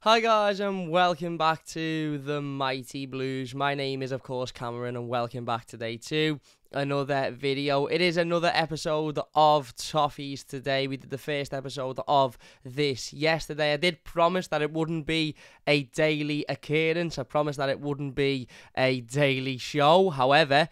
Hi guys and welcome back to the Mighty Blues. My name is of course Cameron and welcome back today to another video. It is another episode of Toffees today. We did the first episode of this yesterday. I did promise that it wouldn't be a daily occurrence. I promised that it wouldn't be a daily show. However,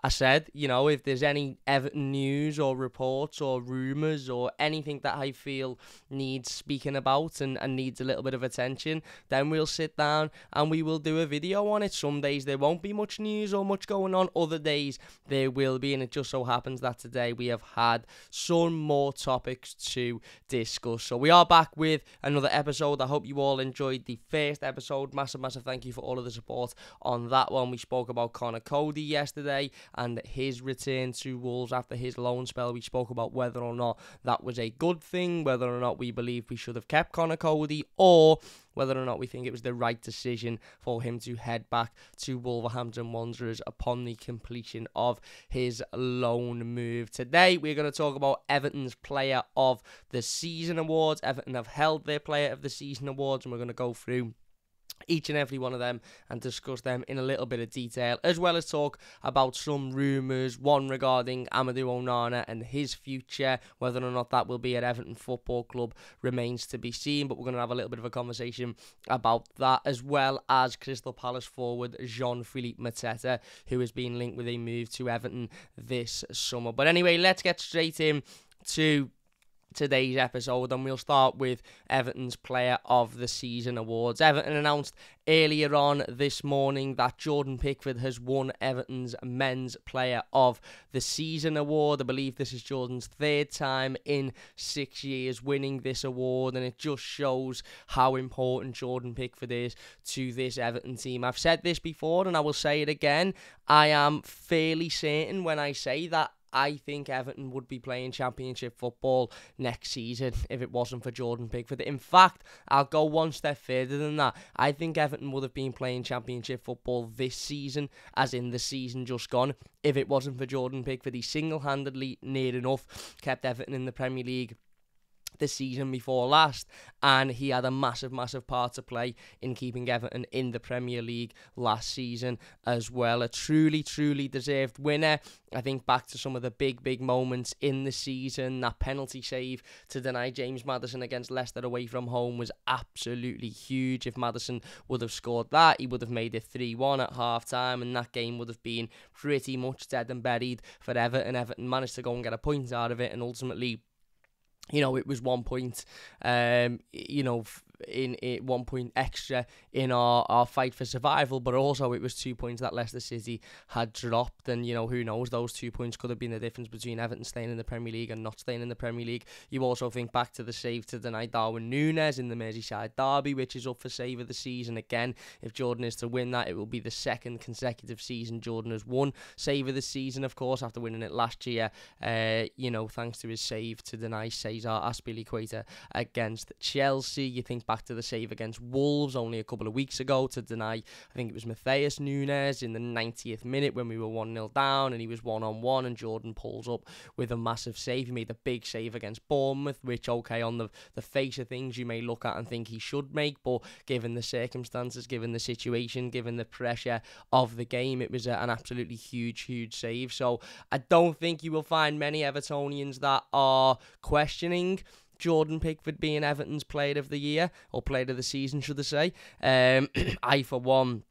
I said, if there's any Everton news or reports or rumours or anything that I feel needs speaking about and needs a little bit of attention, then we'll sit down and we will do a video on it. Some days there won't be much news or much going on. Other days there will be, and it just so happens that today we have had some more topics to discuss. So we are back with another episode. I hope you all enjoyed the first episode. Massive thank you for all of the support on that one. We spoke about Connor Cody yesterday and his return to Wolves after his loan spell. We spoke about whether or not that was a good thing, whether or not we believe we should have kept Connor Cody, or whether or not we think it was the right decision for him to head back to Wolverhampton Wanderers upon the completion of his loan move. Today, we're going to talk about Everton's Player of the Season awards. Everton have held their Player of the Season awards, and we're going to go through each and every one of them and discuss them in a little bit of detail, as well as talk about some rumours, one regarding Amadou Onana and his future. Whether or not that will be at Everton Football Club remains to be seen, but we're going to have a little bit of a conversation about that, as well as Crystal Palace forward Jean-Philippe Mateta, who has been linked with a move to Everton this summer. But anyway, let's get straight in to today's episode, and we'll start with Everton's Player of the Season awards. Everton announced earlier on this morning that Jordan Pickford has won Everton's Men's Player of the Season award. I believe this is Jordan's third time in 6 years winning this award, and it just shows how important Jordan Pickford is to this Everton team. I've said this before and I will say it again. I am fairly certain when I say that I think Everton would be playing Championship football next season if it wasn't for Jordan Pickford. In fact, I'll go one step further than that. I think Everton would have been playing Championship football this season, as in the season just gone, if it wasn't for Jordan Pickford. He single-handedly, near enough, kept Everton in the Premier League the season before last, and he had a massive part to play in keeping Everton in the Premier League last season as well. A truly deserved winner. I think back to some of the big moments in the season. That penalty save to deny James Maddison against Leicester away from home was absolutely huge. If Maddison would have scored that, he would have made it 3-1 at half-time, and that game would have been pretty much dead and buried for Everton. Everton managed to go and get a point out of it, and ultimately, it was 1 point, in 1 point extra in our fight for survival, but also it was 2 points that Leicester City had dropped, and who knows, those 2 points could have been the difference between Everton staying in the Premier League and not staying in the Premier League. You also think back to the save to deny Darwin Núñez in the Merseyside derby, which is up for save of the season. Again, if Jordan is to win that, it will be the second consecutive season Jordan has won save of the season, of course, after winning it last year, thanks to his save to deny Cesar Azpilicueta against Chelsea. You think back to the save against Wolves only a couple of weeks ago to deny, I think it was Matheus Nunes in the 90th minute when we were 1-0 down and he was one-on-one, and Jordan pulls up with a massive save. He made a big save against Bournemouth, which, okay, on the face of things you may look at and think he should make, but given the circumstances, given the situation, given the pressure of the game, it was an absolutely huge save. So I don't think you will find many Evertonians that are questioning Jordan Pickford being Everton's Player of the Year, or Player of the Season, should I say. I, for one,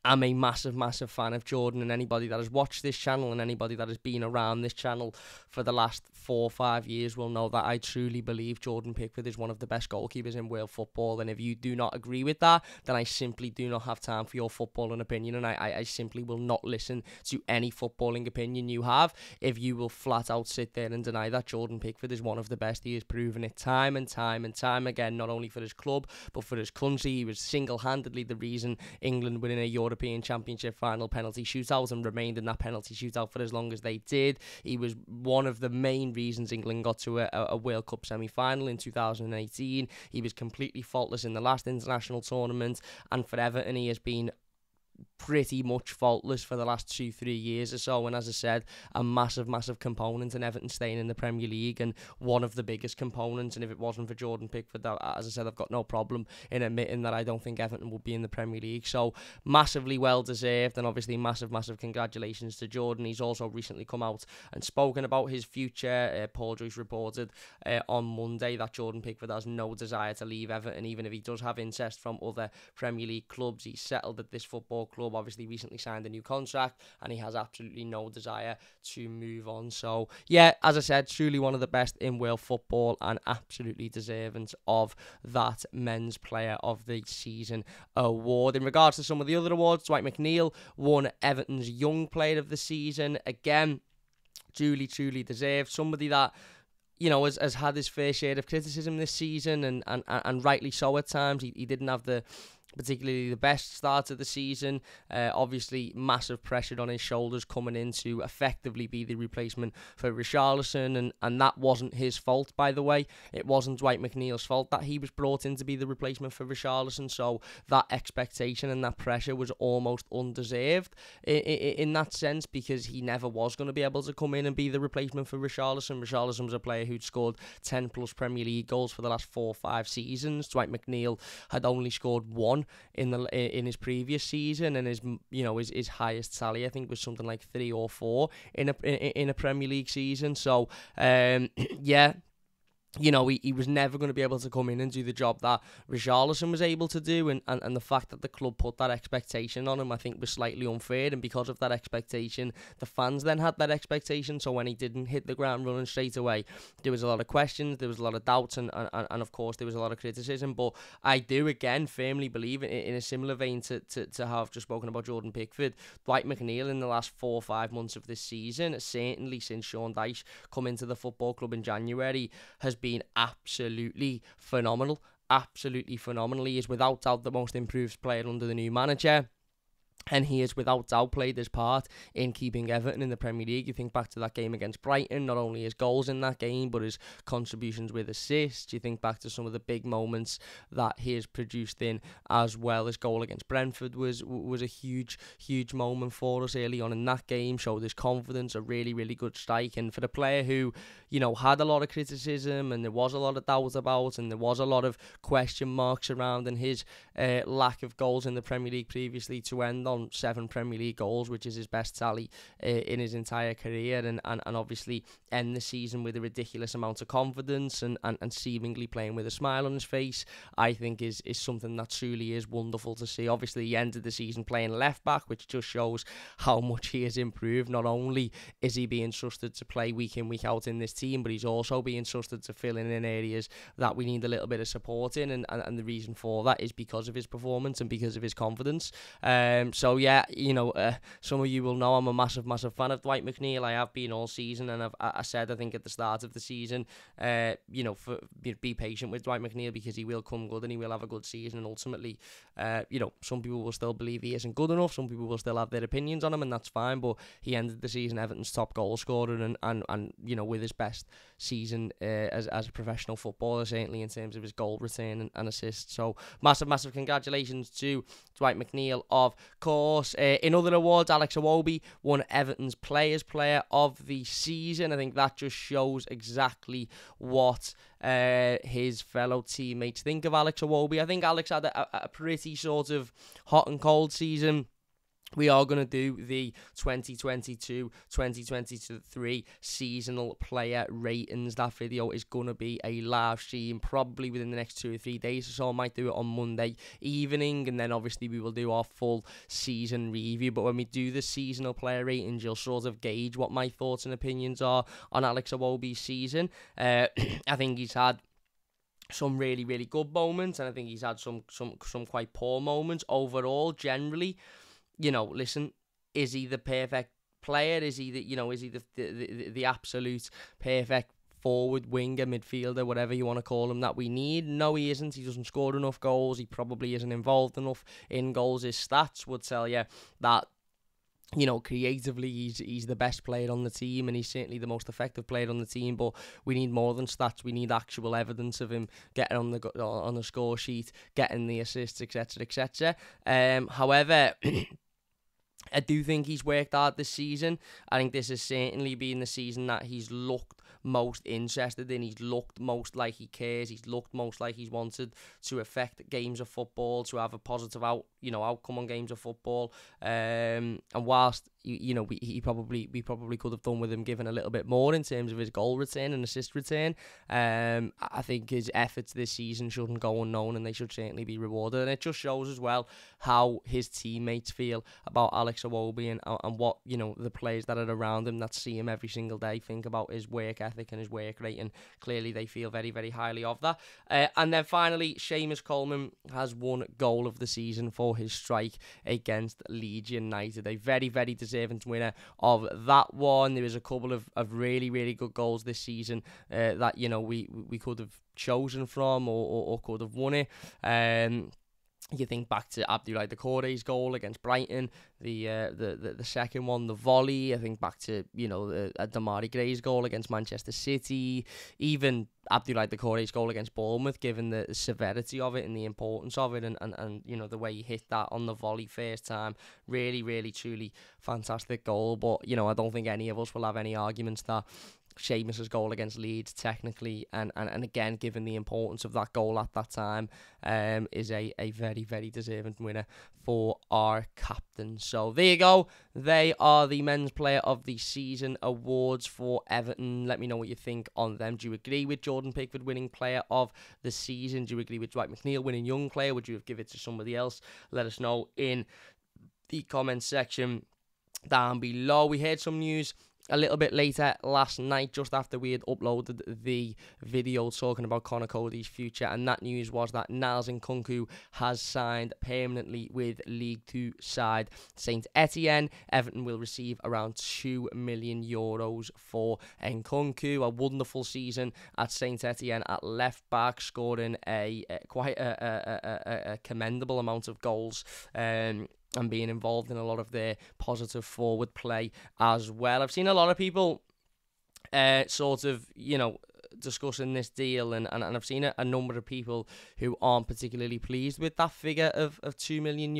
I'm a massive fan of Jordan, and anybody that has watched this channel and anybody that has been around this channel for the last 4 or 5 years will know that I truly believe Jordan Pickford is one of the best goalkeepers in world football. And if you do not agree with that, then I simply do not have time for your footballing opinion, and I simply will not listen to any footballing opinion you have if you will flat out sit there and deny that Jordan Pickford is one of the best. He has proven it time and time again, not only for his club but for his country. He was single-handedly the reason England were in a European Championship final penalty shootout and remained in that penalty shootout for as long as they did. He was one of the main reasons England got to a World Cup semi-final in 2018. He was completely faultless in the last international tournament, and for Everton he has been pretty much faultless for the last 2-3 years or so, and as I said, a massive component in Everton staying in the Premier League, and one of the biggest components. And if it wasn't for Jordan Pickford, as I said, I've got no problem in admitting that I don't think Everton would be in the Premier League. So massively well deserved, and obviously massive congratulations to Jordan. He's also recently come out and spoken about his future. Paul Joyce reported on Monday that Jordan Pickford has no desire to leave Everton, even if he does have interest from other Premier League clubs. He's settled at this football club, obviously recently signed a new contract, and he has absolutely no desire to move on. So yeah, as I said, truly one of the best in world football, and absolutely deserving of that Men's Player of the Season award. In regards to some of the other awards, Dwight McNeil won Everton's Young Player of the Season. Again, truly deserved. Somebody that, you know, has had his fair share of criticism this season, and rightly so at times. He didn't have particularly the best start of the season. Obviously, massive pressure on his shoulders coming in to effectively be the replacement for Richarlison, and that wasn't his fault, by the way. It wasn't Dwight McNeil's fault that he was brought in to be the replacement for Richarlison, so that expectation and that pressure was almost undeserved in that sense, because he never was going to be able to come in and be the replacement for Richarlison. Richarlison was a player who'd scored 10 plus Premier League goals for the last 4 or 5 seasons. Dwight McNeil had only scored 1 in his previous season, and his highest salary, I think, was something like 3 or 4 in a Premier League season. So yeah, you know, he was never going to be able to come in and do the job that Richarlison was able to do, and the fact that the club put that expectation on him, I think, was slightly unfair. And because of that expectation, the fans then had that expectation, so when he didn't hit the ground running straight away, there was a lot of questions, there was a lot of doubts, and of course there was a lot of criticism. But I do again firmly believe, in a similar vein to how I've just spoken about Jordan Pickford, Dwight McNeil in the last 4 or 5 months of this season, certainly since Sean Dyche come into the football club in January, has been absolutely phenomenal. He is without doubt the most improved player under the new manager, and he has without doubt played his part in keeping Everton in the Premier League. You think back to that game against Brighton, not only his goals in that game, but his contributions with assists. You think back to some of the big moments that he has produced in, as well. His goal against Brentford was a huge moment for us early on in that game, showed his confidence, a really good strike. And for the player who, you know, had a lot of criticism, and there was a lot of doubt about, and there was a lot of question marks around, and his lack of goals in the Premier League previously, to end on 7 Premier League goals, which is his best tally in his entire career, and obviously end the season with a ridiculous amount of confidence, and seemingly playing with a smile on his face, I think is something that truly is wonderful to see. Obviously, he ended the season playing left back, which just shows how much he has improved. Not only is he being trusted to play week in, week out in this team, but he's also being trusted to fill in areas that we need a little bit of support in, and the reason for that is because of his performance and because of his confidence. So yeah, you know, some of you will know I'm a massive fan of Dwight McNeil. I have been all season, and I said, I think at the start of the season, you know, be patient with Dwight McNeil, because he will come good and he will have a good season. And ultimately, you know, some people will still believe he isn't good enough. Some people will still have their opinions on him, and that's fine. But he ended the season Everton's top goal scorer, and you know, with his best season as a professional footballer, certainly in terms of his goal return and assists. So massive congratulations to Dwight McNeil, of course. In other awards, Alex Iwobi won Everton's Player of the Season. I think that just shows exactly what his fellow teammates think of Alex Iwobi. I think Alex had a pretty sort of hot and cold season. We are going to do the 2022-2023 seasonal player ratings. That video is going to be a live stream probably within the next 2 or 3 days or so. I might do it on Monday evening, and then obviously we will do our full season review. But when we do the seasonal player ratings, you'll sort of gauge what my thoughts and opinions are on Alex Iwobi's season. I think he's had some really good moments, and I think he's had some quite poor moments. Overall, generally, you know, listen, is he the perfect player? Is he the absolute perfect forward, winger, midfielder, whatever you want to call him, that we need? No, he isn't. He doesn't score enough goals. He probably isn't involved enough in goals. His stats would tell you that, you know, creatively he's the best player on the team, and he's certainly the most effective player on the team. But we need more than stats. We need actual evidence of him getting on the score sheet, getting the assists, etc. However, I do think he's worked hard this season. I think this has certainly been the season that he's looked most interested in. He's looked most like he cares. He's looked most like he's wanted to affect games of football, to have a positive outcome on games of football. And whilst we probably could have done with him giving a little bit more in terms of his goal return and assist return. I think his efforts this season shouldn't go unknown, and they should certainly be rewarded. And it just shows as well how his teammates feel about Alex Iwobi and what the players that are around him that see him every single day think about his work ethic and his work rate, and clearly they feel very, very highly of that. And then finally, Seamus Coleman has won goal of the season for his strike against Leeds United. A very, very deserving winner of that one. There was a couple of really, really good goals this season that we could have chosen from or could have won it. You think back to Abdoulaye Doucouré's goal against Brighton, the second one, the volley. I think back to Damari Gray's goal against Manchester City, even Abdoulaye Doucouré's goal against Bournemouth, given the severity of it and the importance of it, and the way he hit that on the volley first time. Really, really, truly fantastic goal. But I don't think any of us will have any arguments that Seamus' goal against Leeds, technically, and again, given the importance of that goal at that time, is a very, very deserving winner for our captain. So there you go. They are the Men's Player of the Season awards for Everton. Let me know what you think on them. Do you agree with Jordan Pickford winning Player of the Season? Do you agree with Dwight McNeil winning Young Player? Would you have given it to somebody else? Let us know in the comments section down below. We heard some news a little bit later last night, just after we had uploaded the video talking about Conor Coady's future, and that news was that Niels Nkunku has signed permanently with League 2 side Saint Etienne. Everton will receive around €2 million for Nkunku. A wonderful season at Saint Etienne at left back, scoring quite a commendable amount of goals. And being involved in a lot of their positive forward play as well. I've seen a lot of people discussing this deal, and I've seen a number of people who aren't particularly pleased with that figure of €2 million.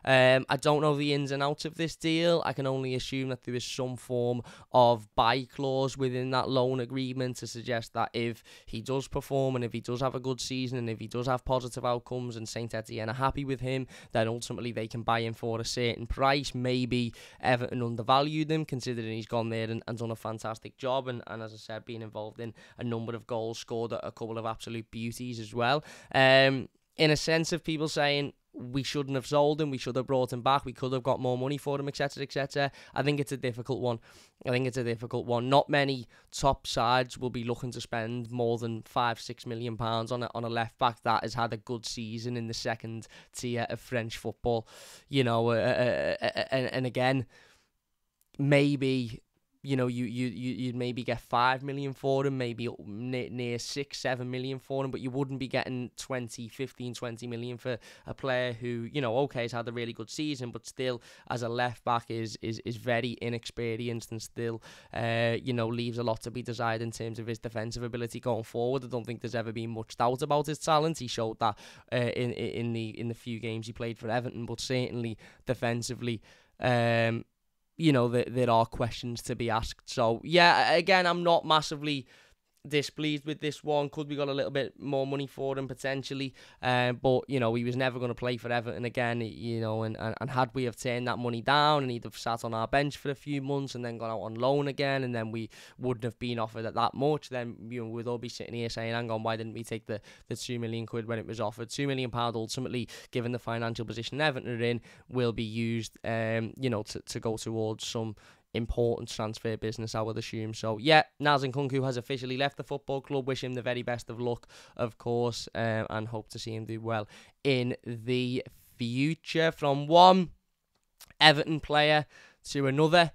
I don't know the ins and outs of this deal. I can only assume that there is some form of buy clause within that loan agreement to suggest that if he does perform and if he does have a good season and if he does have positive outcomes and Saint Etienne are happy with him, then ultimately they can buy him for a certain price. Maybe Everton undervalued him, considering he's gone there and done a fantastic job, and as I said, being involved in a number of goals, scored a couple of absolute beauties as well. In a sense of people saying we shouldn't have sold him, we should have brought him back, we could have got more money for him, etc., etc. I think it's a difficult one. Not many top sides will be looking to spend more than £5-6 million on a left back that has had a good season in the second tier of French football. And again, maybe you'd maybe get 5 million for him, maybe near 6-7 million for him, but you wouldn't be getting 20 million for a player who, has had a really good season, but still, as a left back, is very inexperienced and still, leaves a lot to be desired in terms of his defensive ability going forward. I don't think there's ever been much doubt about his talent. He showed that in the few games he played for Everton, but certainly defensively, there are questions to be asked. So, yeah, again, I'm not massively displeased with this one. Could we got a little bit more money for him potentially? But he was never going to play for Everton again. And had we have turned that money down and he'd have sat on our bench for a few months and then gone out on loan again, and then we wouldn't have been offered at that much, then we'd all be sitting here saying, hang on, why didn't we take the £2 million when it was offered? £2 million ultimately, given the financial position Everton are in, will be used to go towards some important transfer business, I would assume. So yeah, Niels Nkunku has officially left the football club. Wish him the very best of luck, of course, and hope to see him do well in the future. From one Everton player to another,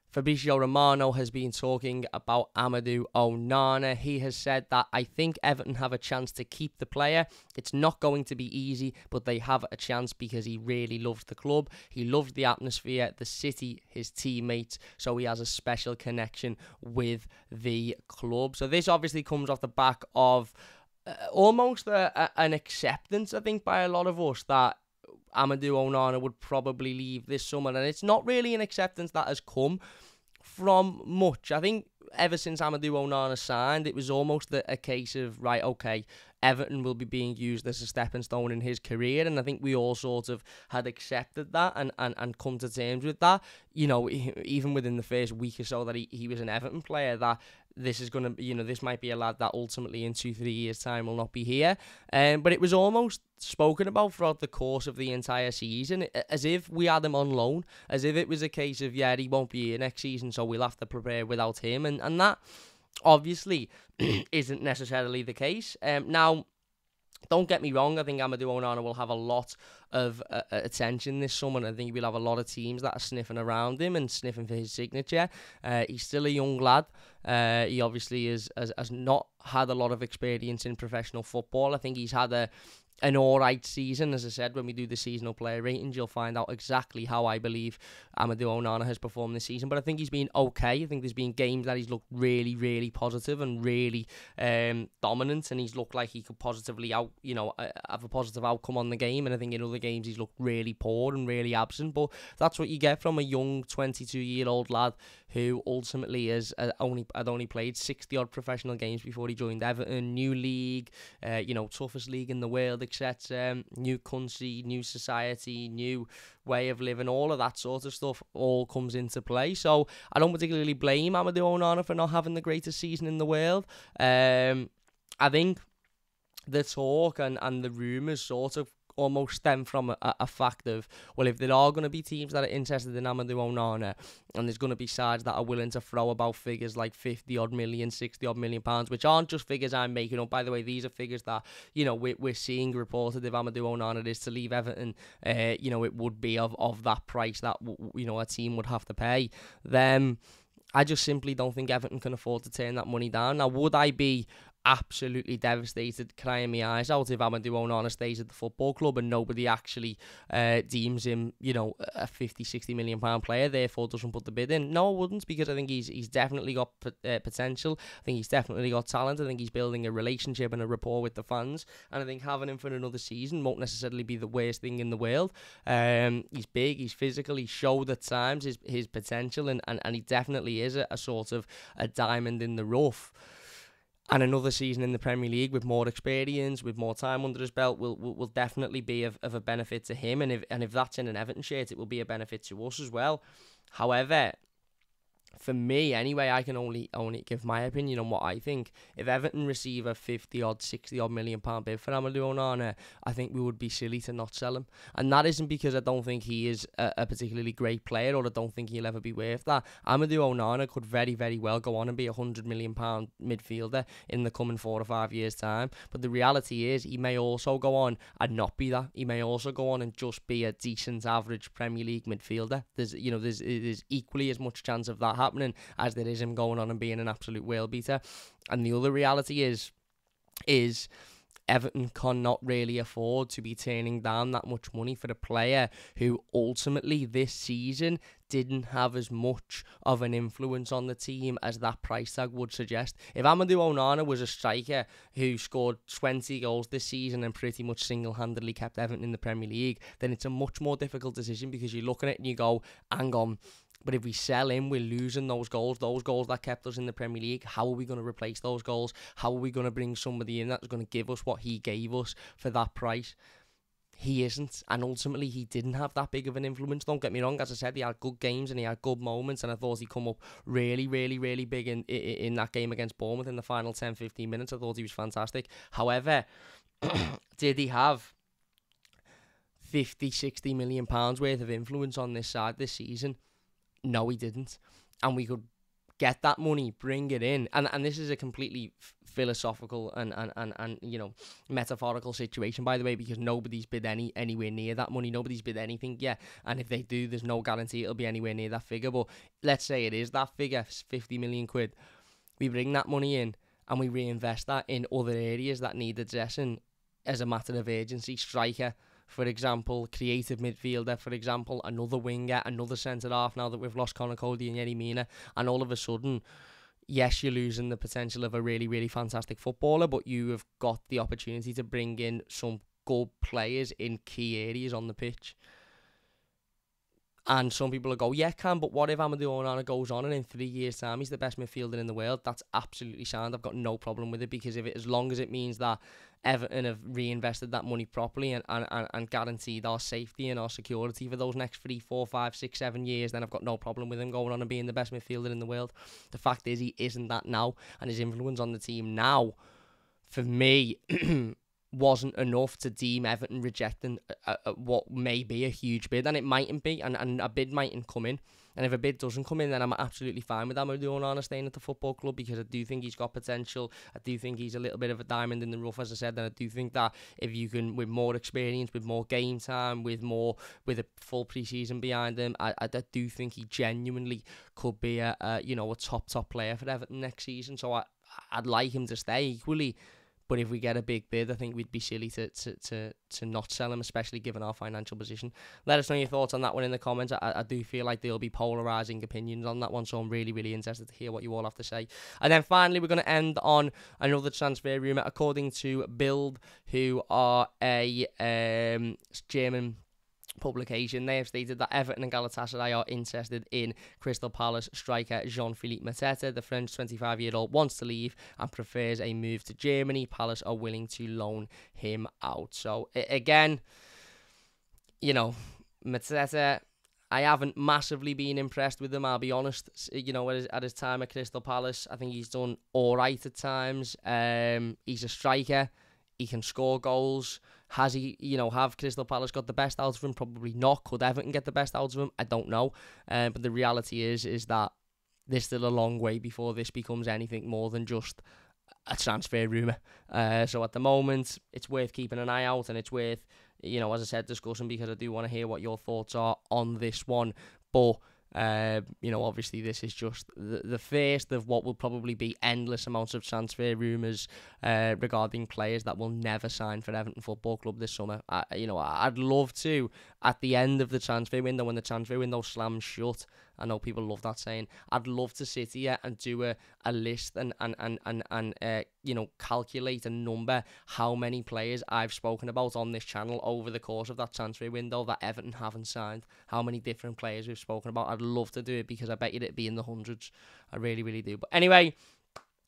Fabrizio Romano has been talking about Amadou Onana. He has said that, I think Everton have a chance to keep the player. It's not going to be easy, but they have a chance because he really loves the club. He loves the atmosphere, the city, his teammates, so he has a special connection with the club. So this obviously comes off the back of almost an acceptance, I think, by a lot of us that Amadou Onana would probably leave this summer, and it's not really an acceptance that has come from much. I think ever since Amadou Onana signed, it was almost a case of, right, okay, Everton will be being used as a stepping stone in his career, and I think we all sort of had accepted that and come to terms with that. You know, even within the first week or so that he was an Everton player, that this is going to, you know, this might be a lad that ultimately in 2-3 years' time will not be here. But it was almost spoken about throughout the course of the entire season, as if we had him on loan, as if it was a case of, yeah, he won't be here next season, so we'll have to prepare without him. And that obviously isn't necessarily the case. Now, don't get me wrong, I think Amadou Onana will have a lot of attention this summer, and I think we'll have a lot of teams that are sniffing around him and sniffing for his signature. He's still a young lad. He obviously has not had a lot of experience in professional football. I think he's had an alright season. As I said, when we do the seasonal player ratings, you'll find out exactly how I believe Amadou Onana has performed this season. But I think he's been okay. I think there's been games that he's looked really, really positive and really dominant, and he's looked like he could positively have a positive outcome on the game. And I think in other games he's looked really poor and really absent. But that's what you get from a young 22-year-old lad who ultimately had only played 60 odd professional games before he joined Everton. New league, toughest league in the world, etc. New country, new society, new way of living, all of that sort of stuff all comes into play. So I don't particularly blame Amadou Onana for not having the greatest season in the world. I think the talk and the rumours sort of almost stem from a fact of, well, if there are going to be teams that are interested in Amadou Onana, and there's going to be sides that are willing to throw about figures like 50 odd million, 60 odd million pounds, which aren't just figures I'm making up, by the way. These are figures that, we're seeing reported. If Amadou Onana is to leave Everton, it would be of that price that, a team would have to pay. Then I just simply don't think Everton can afford to turn that money down. Now, would I be absolutely devastated, crying my eyes out, if Amadou Onana stays at the football club and nobody actually deems him, a 50-60 million pound player, therefore doesn't put the bid in? No, I wouldn't, because I think he's definitely got potential. I think he's definitely got talent. I think he's building a relationship and a rapport with the fans, and I think having him for another season won't necessarily be the worst thing in the world. He's big, he's physical, he's showed at times his potential, and he definitely is a sort of a diamond in the rough. And another season in the Premier League with more experience, with more time under his belt, will definitely be of a benefit to him. And if that's in an Everton shirt, it will be a benefit to us as well. However, for me anyway, I can only give my opinion on what I think. If Everton receive a 50 odd, 60 odd million pound bid for Amadou Onana, I think we would be silly to not sell him. And that isn't because I don't think he is a particularly great player, or I don't think he'll ever be worth that. Amadou Onana could very, very well go on and be a 100 million pound midfielder in the coming 4 or 5 years' time. But the reality is, he may also go on and not be that. He may also go on and just be a decent, average Premier League midfielder. There's equally as much chance of that happening as there is him going on and being an absolute world beater. And the other reality is Everton cannot really afford to be turning down that much money for a player who ultimately this season didn't have as much of an influence on the team as that price tag would suggest. If Amadou Onana was a striker who scored 20 goals this season and pretty much single-handedly kept Everton in the Premier League, then it's a much more difficult decision, because you look at it and you go, hang on, but if we sell him, we're losing those goals that kept us in the Premier League. How are we going to replace those goals? How are we going to bring somebody in that's going to give us what he gave us for that price? He isn't, and ultimately he didn't have that big of an influence. Don't get me wrong, as I said, he had good games and he had good moments, and I thought he'd come up really, really, really big in that game against Bournemouth in the final 10-15 minutes. I thought he was fantastic. However, did he have 50-60 million pounds worth of influence on this side this season? No, he didn't. And we could get that money, bring it in, and this is a completely philosophical and metaphorical situation, by the way, because nobody's bid anywhere near that money. Nobody's bid anything yet, and if they do, there's no guarantee it'll be anywhere near that figure. But let's say it is that figure, 50 million quid. We bring that money in and we reinvest that in other areas that need addressing as a matter of urgency. Striker, for example, creative midfielder, for example, another winger, another centre-half, now that we've lost Conor Cody and Yerry Mina, and all of a sudden, yes, you're losing the potential of a really, really fantastic footballer, but you have got the opportunity to bring in some good players in key areas on the pitch. And some people will go, yeah, Cam, but what if Amadou Onana goes on and in 3 years' time he's the best midfielder in the world? That's absolutely sound. I've got no problem with it, because as long as it means that Everton have reinvested that money properly and guaranteed our safety and our security for those next 3, 4, 5, 6, 7 years, then I've got no problem with him going on and being the best midfielder in the world. The fact is, he isn't that now, and his influence on the team now, for me, wasn't enough to deem Everton rejecting what may be a huge bid, and it mightn't be, and a bid mightn't come in. And if a bid doesn't come in, then I'm absolutely fine with Amadou Onana staying at the football club, because I do think he's got potential. I do think he's a little bit of a diamond in the rough, as I said, and I do think that if you can, with more experience, with more game time, with a full pre-season behind him, I do think he genuinely could be a top player for Everton next season. So I'd like him to stay equally. But if we get a big bid, I think we'd be silly to not sell him, especially given our financial position. Let us know your thoughts on that one in the comments. I do feel like there'll be polarising opinions on that one, so I'm really, really interested to hear what you all have to say. And then finally, we're going to end on another transfer rumour. According to Bild, who are a German publication, they have stated that Everton and Galatasaray are interested in Crystal Palace striker Jean-Philippe Mateta. The French 25-year-old wants to leave and prefers a move to Germany. Palace are willing to loan him out. So again, Mateta, I haven't massively been impressed with him, I'll be honest. At his time at Crystal Palace, I think he's done all right at times. He's a striker. He can score goals. Has he, have Crystal Palace got the best out of him? Probably not. Could Everton get the best out of him? I don't know. But the reality is that there's still a long way before this becomes anything more than just a transfer rumour. So at the moment, it's worth keeping an eye out, and it's worth, as I said, discussing, because I do want to hear what your thoughts are on this one. But obviously this is just the first of what will probably be endless amounts of transfer rumours regarding players that will never sign for Everton Football Club this summer. I'd love to, at the end of the transfer window, when the transfer window slams shut, I know people love that saying, I'd love to sit here and do a list and calculate a number how many players I've spoken about on this channel over the course of that transfer window that Everton haven't signed, how many different players we've spoken about. I'd love to do it, because I bet you it'd be in the hundreds. I really, really do. But anyway,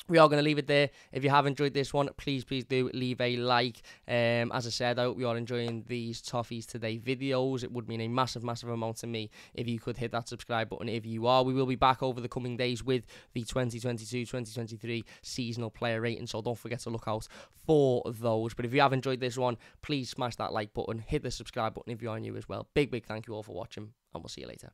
we are going to leave it there. If you have enjoyed this one, please do leave a like. As I said, I hope you are enjoying these Toffees Today videos. It would mean a massive, massive amount to me if you could hit that subscribe button. If you are, we will be back over the coming days with the 2022-2023 seasonal player rating, so don't forget to look out for those. But if you have enjoyed this one, please smash that like button, hit the subscribe button if you are new as well. Big, big thank you all for watching, and we'll see you later.